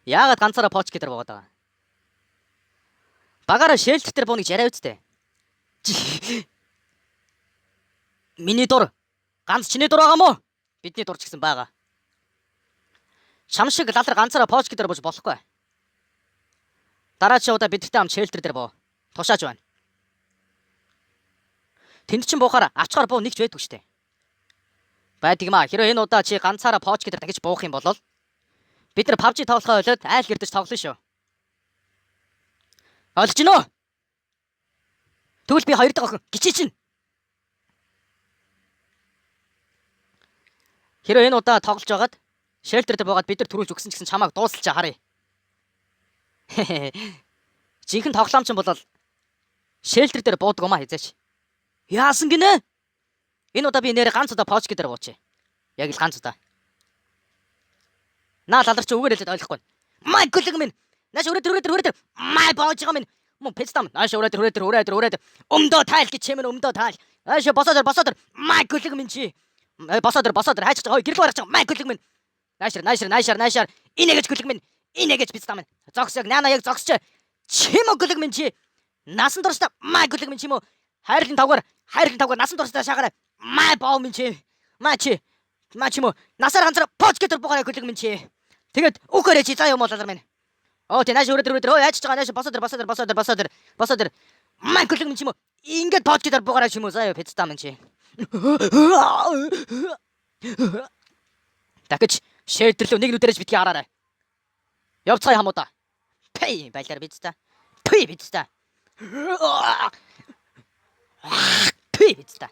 Яагаад ганцаараа поч гэдэг байгаа даа. Багаараа шээлт дээр боныг яриа үсттэй. Миний дур ганц чиний дур байгаа мó? Бидний дур ч гэсэн байгаа. Шам шиг лалар ганцаараа поч гэдэг бож болохгүй. Дараагийн удаа бидэртэй хамт шээлтер дээр боо. Тушааж байна. Тэнд чин буухаар авчгаар буу нэгч байдгүй штэ. Байдаг маа. Хэрэв энэ удаа чи ганцаараа поч гэдэг дахиж буух юм бол бид нар PUBG тоглохоо олоод айл гэрдэж тоглоно шүү. Олж гинөө. Тэгвэл би хоёр дахь охин гिचээ чинь. Хэрэв энэ удаа тоглож байгаад шелтер дээр буугаад бид нар төрүүлж өгсөн ч гэсэн чамааг дуусалж харъя. Жинхэнэ тоглоомч юм бол шелтер дээр буудаг юм а хизээч. Яасан гинэ? Энэ удаа би нэрээ ганц удаа поч дээр буучих. Яг л ганц удаа. Наа лаларч үгээр хэлээд ойлгохгүй. Май гүлэг минь. Нааш өрөөдөр. Май боож байгаа минь. Мөн пэцтам. Нааш өрөөдөр. Өмдөө тайл гэж чимэн өмдөө тайл. Ааш босоод. Май гүлэг минь чи. Босоод хайчих. Хой гэрэл гарах. Май гүлэг минь. Наашар. Инэгэж гүлэг минь. Инэгэж пэцтам минь. Зогс яг наана яг зогсч. Чим гүлэг минь чи. Насан дурстай май гүлэг минь чи мө. Хайрлын тавгаар насан дурстай шаагаарай. Май боо минь чи. Маа чи мө. Насаар ганцаар поч гэдэг бугаараа гүлэг минь чи. Тэгээд үхээрээ чи заа юм бол лалар минь. Оо тий нааш өрөөдөр яаж ч байгаа нааш босоод. Май гүлэг минь чи мө. Ингээд поч гэдэг бугаараа чи мө заа юу пэцтам минь чи. Дахиж шээдэрлөө нэг нүдэрэж битгий хараарай. Явцгаая хамуудаа. Пэй байлаар бидста. Пэй бидста. Пэй бидста.